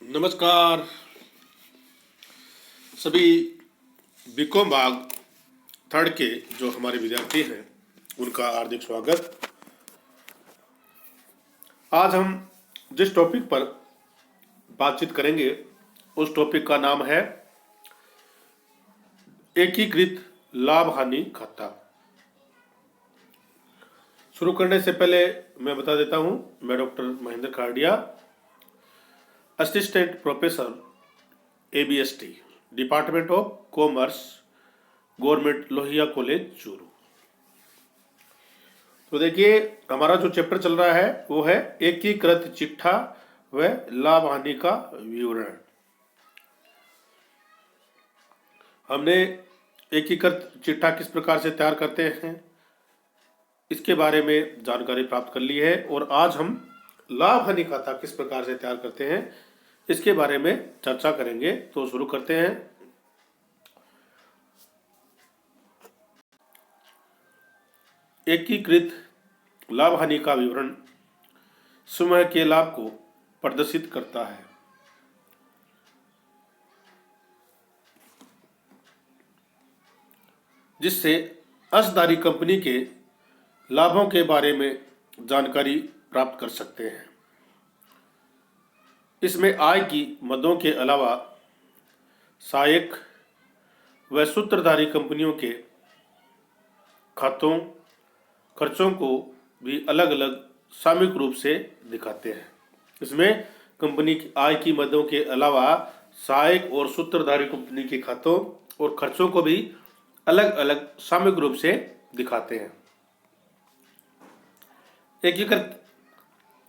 नमस्कार सभी बीकॉम भाग थर्ड के जो हमारे विद्यार्थी हैं उनका हार्दिक स्वागत। आज हम जिस टॉपिक पर बातचीत करेंगे उस टॉपिक का नाम है एकीकृत लाभ हानि खाता। शुरू करने से पहले मैं बता देता हूं, मैं doctor Mahendra Khadia, assistant professor ABST, department of commerce, government Lohia college Churu. तो देखिए, हमारा जो चैप्टर चल रहा है वो है एकीकृत चिट्ठा व लाभ हानि का विवरण। हमने एकीकृत चिट्ठा किस प्रकार से तैयार करते हैं इसके बारे में जानकारी प्राप्त कर ली है, और आज हम लाभ हानि खाता किस प्रकार से तैयार करते हैं इसके बारे में चर्चा करेंगे। तो शुरू करते हैं। एकीकृत लाभ हानि का विवरण समूह के लाभ को प्रदर्शित करता है। जिससे अंशधारी कंपनी के लाभों के बारे में जानकारी प्राप्त कर सकते हैं। इसमें आय की मदों के अलावा सहायक व सूत्रधारी कंपनियों के खातों खर्चों को भी अलग अलग सामूहिक रूप से दिखाते हैं। इसमें कंपनी की आय की मदों के अलावा सहायक और सूत्रधारी कंपनी के खातों और खर्चों को भी अलग अलग सामूहिक रूप से दिखाते हैं। एकीकृत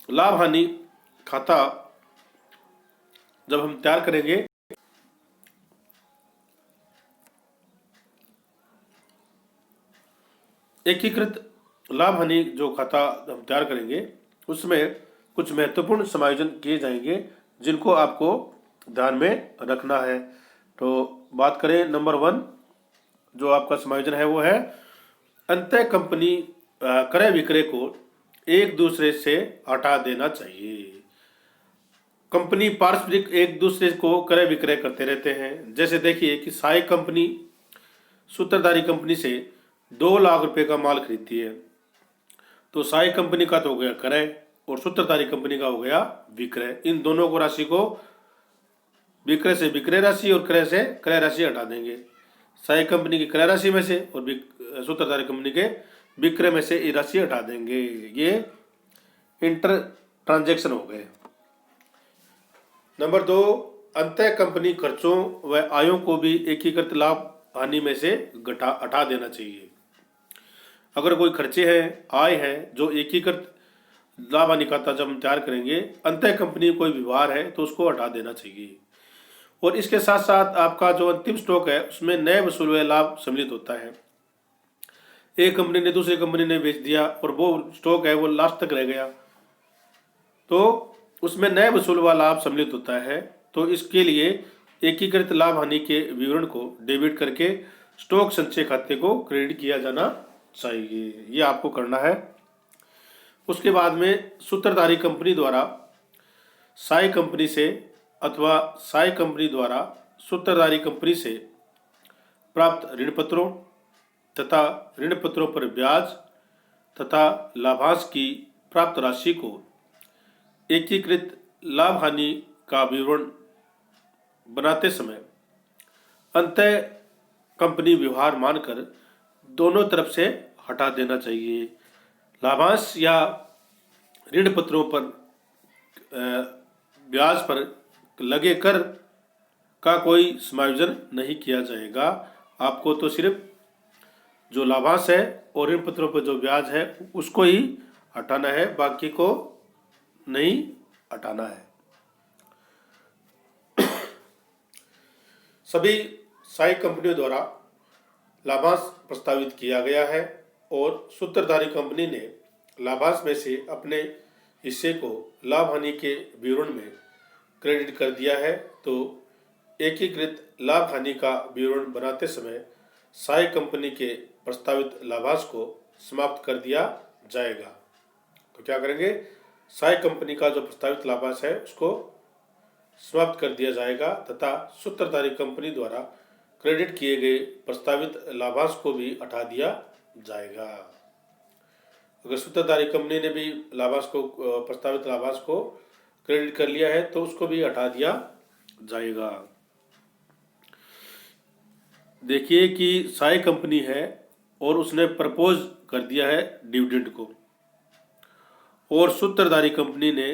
लाभ हानि खाता जब हम तैयार करेंगे एकीकृत लाभ हानि जो खाता हम तैयार करेंगे उसमें कुछ महत्वपूर्ण समायोजन किए जाएंगे जिनको आपको ध्यान में रखना है। तो बात करें, नंबर 1 जो आपका समायोजन है वो है अंतः कंपनी क्रय विक्रय को एक दूसरे से हटा देना चाहिए। कंपनी पारस्परिक एक दूसरे को क्रय विक्रय करते रहते हैं। जैसे देखिए कि सहायक कंपनी सूत्रधारी कंपनी से 2 लाख रुपए का माल खरीदती है, तो सहायक कंपनी का तो हो गया क्रय और सूत्रधारी कंपनी का हो गया विक्रय। इन दोनों को राशि को विक्रय से विक्रय राशि और क्रय से क्रय राशि हटा देंगे। सहायक कंपनी की क्रय राशि में से और सूत्रधारी कंपनी के विक्रय में से ये राशि हटा देंगे। ये इंटर ट्रांजैक्शन हो गए। नंबर 2, अंतः कंपनी खर्चों व आयों को भी एकीकृत लाभ हानि में से हटा देना चाहिए। अगर कोई खर्चे हैं, आय है, जो एकीकृत लाभ हानि खाता जब हम तैयार करेंगे, अंतः कंपनी कोई व्यवहार है तो उसको हटा देना चाहिए। और इसके साथ साथ आपका जो अंतिम स्टॉक है उसमें नए वसूल हुए लाभ सम्मिलित होता है। एक कंपनी ने दूसरी कंपनी ने बेच दिया और वो स्टॉक है वो लास्ट तक रह गया, तो उसमें नए वसूल हुआ लाभ सम्मिलित होता है। तो इसके लिए एकीकृत लाभ हानि के विवरण को डेबिट करके स्टॉक संचय खाते को क्रेडिट किया जाना चाहिए। ये आपको करना है। उसके बाद में सूत्रधारी कंपनी द्वारा सहायक कंपनी से अथवा सहायक कंपनी द्वारा सूत्रधारी कंपनी से प्राप्त ऋण पत्रों तथा ऋण पत्रों पर ब्याज तथा लाभांश की प्राप्त राशि को एकीकृत लाभ हानि का विवरण बनाते समय अंतः कंपनी व्यवहार मानकर दोनों तरफ से हटा देना चाहिए। लाभांश या ऋण पत्रों पर ब्याज पर लगे कर का कोई समायोजन नहीं किया जाएगा। आपको तो सिर्फ जो लाभांश है और ऋण पत्रों पर जो ब्याज है उसको ही हटाना है, बाकी को नहीं हटाना है। सभी सहायक कंपनियों द्वारा लाभांश प्रस्तावित किया गया है और सूत्रधारी कंपनी ने लाभांश में से अपने हिस्से को लाभ हानि के विवरण में क्रेडिट कर दिया है। तो एकीकृत लाभ हानि का विवरण बनाते समय सहायक कंपनी के प्रस्तावित लाभांश को समाप्त कर दिया जाएगा। तो क्या करेंगे, सहायक कंपनी का जो प्रस्तावित लाभांश है उसको समाप्त कर दिया जाएगा तथा सूत्रधारी कंपनी द्वारा क्रेडिट किए गए प्रस्तावित लाभांश को भी हटा दिया जाएगा। अगर सूत्रधारी कंपनी ने भी लाभांश को प्रस्तावित लाभांश को क्रेडिट कर लिया है तो उसको भी हटा दिया जाएगा। देखिए कि सहायक कंपनी है और उसने प्रपोज कर दिया है डिविडेंड को, और सूत्रधारी कंपनी ने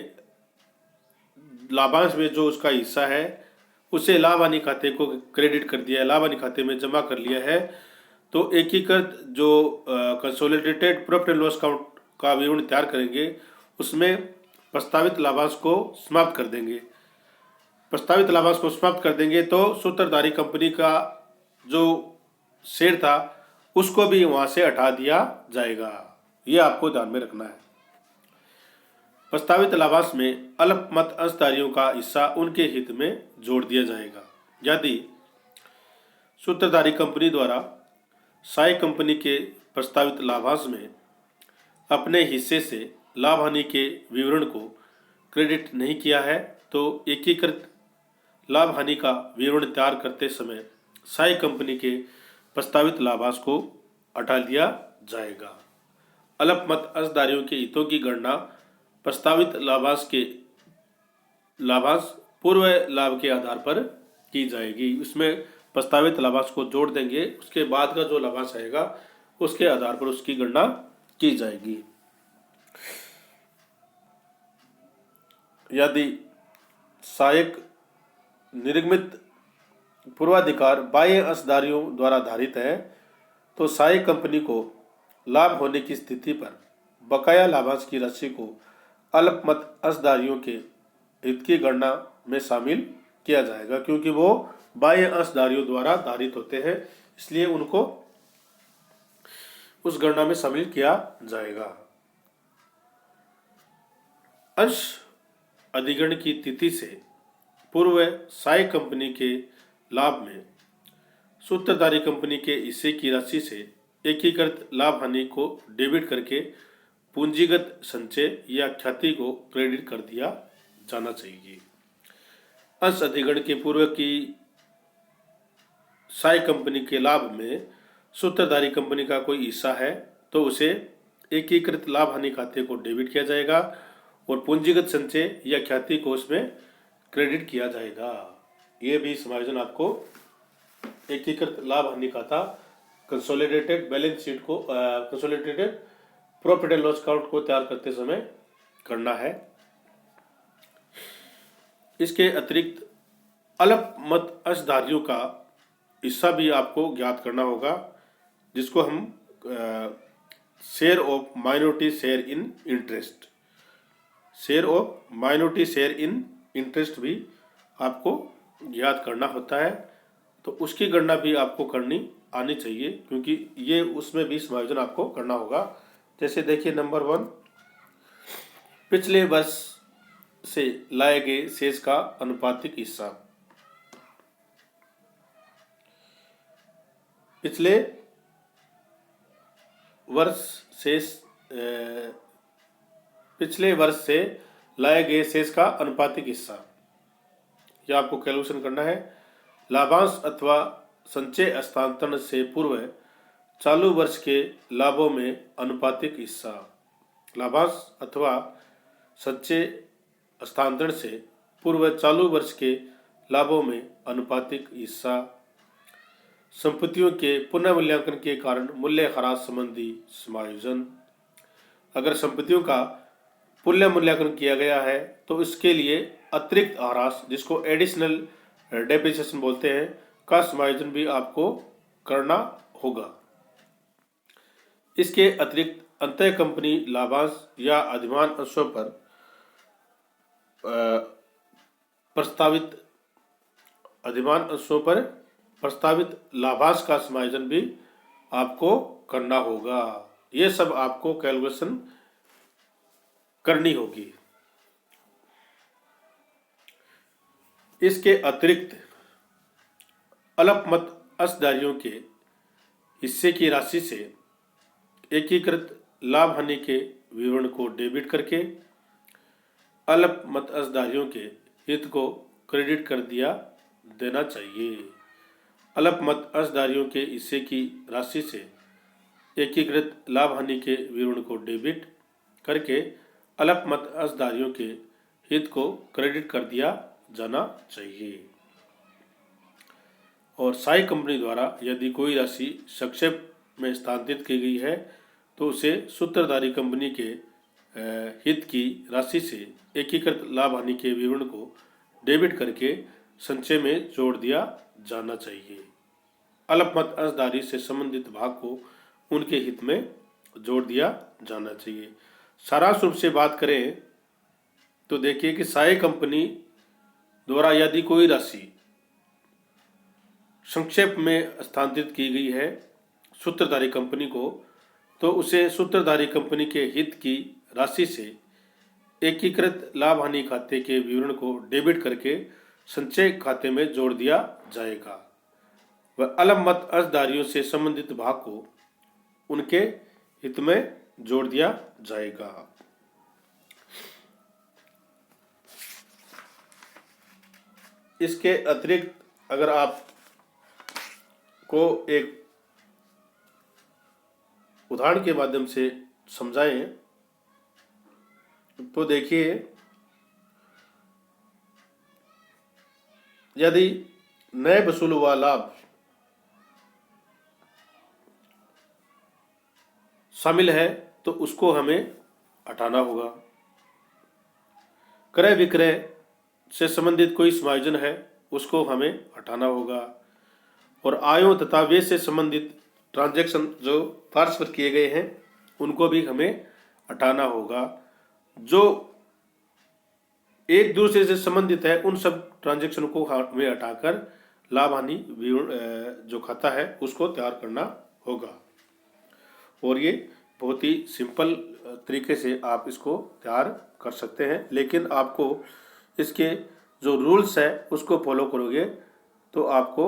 लाभांश में जो उसका हिस्सा है उसे लाभ हानि खाते को क्रेडिट कर दिया है, लाभ हानि खाते में जमा कर लिया है। तो एकीकृत जो consolidated profit and loss account का विवरण तैयार करेंगे उसमें प्रस्तावित लाभांश को समाप्त कर देंगे। प्रस्तावित लाभांश को समाप्त कर देंगे तो सूत्रधारी कंपनी का जो शेयर था उसको भी वहां से हटा दिया जाएगा। ये आपको ध्यान में रखना है। प्रस्तावित लाभांश में अल्पमत अंशधारियों का हिस्सा उनके हित में जोड़ दिया जाएगा। यदि सूत्रधारी कंपनी द्वारा सहायक कंपनी के प्रस्तावित लाभांश में अपने हिस्से से लाभ हानि के विवरण को क्रेडिट नहीं किया है तो एकीकृत लाभ हानि का विवरण तैयार करते समय सहायक कंपनी के प्रस्तावित लाभांश को हटा दिया जाएगा। अल्पमत अंशधारियों के हितों की गणना प्रस्तावित लाभांश पूर्व लाभ के आधार पर की जाएगी। इसमें प्रस्तावित लाभांश को जोड़ देंगे, उसके बाद का जो लाभांश आएगा उसके आधार पर उसकी गणना की जाएगी। यदि सहायक निर्गमित पूर्वाधिकार बाह्य अंशधारियों द्वारा धारित है तो सहायक कंपनी को लाभ होने की स्थिति पर बकाया लाभांश की राशि को अल्पमत अंशधारियों के हित की गणना में शामिल किया जाएगा, क्योंकि वो बाह्य अंशधारियों द्वारा धारित होते हैं, इसलिए उनको उस गणना में शामिल किया जाएगा। अंश अधिग्रहण की तिथि से पूर्व सहायक कंपनी के लाभ में सूत्रधारी कंपनी के हिस्से की राशि से एकीकृत लाभ हानि को डेबिट करके पूंजीगत संचय या ख्याति को क्रेडिट कर दिया जाना चाहिए। अंश अधिग्रहण के पूर्व की सहायक कंपनी के लाभ में सूत्रधारी कंपनी का कोई हिस्सा है तो उसे एकीकृत लाभ हानि खाते को डेबिट किया जाएगा और पूंजीगत संचय या ख्याति को उसमें क्रेडिट किया जाएगा। ये भी समायोजन आपको एकीकृत लाभ हानि खाता कंसोलिडेटेड बैलेंस शीट को consolidated profit and loss account को तैयार करते समय करना है। इसके अतिरिक्त अल्पमत अंशधारियों का हिस्सा भी आपको ज्ञात करना होगा, जिसको हम share of minority share in interest, share of minority share in interest भी आपको ज्ञात करना होता है। तो उसकी गणना भी आपको करनी आनी चाहिए, क्योंकि ये उसमें भी समायोजन आपको करना होगा। जैसे देखिए नंबर 1, पिछले वर्ष से लाए गए शेष का अनुपातिक हिस्सा। पिछले वर्ष से लाए गए शेष का अनुपातिक हिस्सा, यह आपको कैलकुलेशन करना है। लाभांश अथवा संचय हस्तांतरण से पूर्व चालू वर्ष के लाभों में अनुपातिक हिस्सा। लाभांश अथवा संचय हस्तांतरण से पूर्व चालू वर्ष के लाभों में अनुपातिक हिस्सा। संपत्तियों के पुनर्मूल्यांकन के कारण मूल्य ह्रास संबंधी समायोजन। अगर संपत्तियों का पुनर्मूल्यांकन किया गया है तो इसके लिए अतिरिक्त ह्रास, जिसको एडिशनल डेप्रिसिएशन बोलते हैं, का समायोजन भी आपको करना होगा। इसके अतिरिक्त अंतः कंपनी लाभांश या अधिमान अंशों पर प्रस्तावित लाभांश का समायोजन भी आपको करना होगा। ये सब आपको कैलकुलेशन करनी होगी। इसके अतिरिक्त अल्पमत अंशधारियों के हिस्से की राशि से एकीकृत लाभ हानि के विवरण को डेबिट करके अल्पमत अंशधारियों के हित को क्रेडिट कर दिया देना चाहिए। अल्पमत अंशधारियों के हिस्से की राशि से एकीकृत लाभ हानि के विवरण को डेबिट करके अल्पमत अंशधारियों के हित को क्रेडिट कर दिया जाना चाहिए। और सहाय कंपनी द्वारा यदि कोई राशि संक्षेप में स्थानांतरित की गई है तो उसे सूत्रधारी कंपनी के हित की राशि से एकीकृत लाभ हानि के विवरण को डेबिट करके संचय में जोड़ दिया जाना चाहिए। अल्पमत अंशधारी से संबंधित भाग को उनके हित में जोड़ दिया जाना चाहिए। सारांश रूप से बात करें तो देखिए कि सहायक कंपनी द्वारा यदि कोई राशि संक्षेप में स्थानांतरित की गई है सूत्रधारी कंपनी को तो उसे सूत्रधारी कंपनी के हित की राशि से एकीकृत लाभ हानि खाते के विवरण को डेबिट करके संचय खाते में जोड़ दिया जाएगा। वह अल्पमत अंशधारियों से संबंधित भाग को उनके हित में जोड़ दिया जाएगा। इसके अतिरिक्त अगर आप को एक उदाहरण के माध्यम से समझाएं तो देखिए, यदि नए वसूल हुआ लाभ शामिल है तो उसको हमें हटाना होगा। क्रय विक्रय से संबंधित कोई समायोजन है उसको हमें हटाना होगा। और आयों तथा व्यय से संबंधित ट्रांजैक्शन जो ट्रांसफर किए गए हैं उनको भी हमें हटाना होगा। जो एक दूसरे से संबंधित है उन सब ट्रांजैक्शन को हमें हटाकर लाभ हानि विवरण जो खाता है उसको तैयार करना होगा। और ये बहुत ही सिंपल तरीके से आप इसको तैयार कर सकते हैं, लेकिन आपको इसके जो रूल्स है उसको फॉलो करोगे तो आपको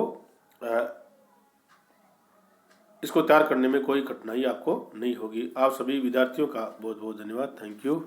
इसको तैयार करने में कोई कठिनाई आपको नहीं होगी। आप सभी विद्यार्थियों का बहुत बहुत धन्यवाद। Thank you.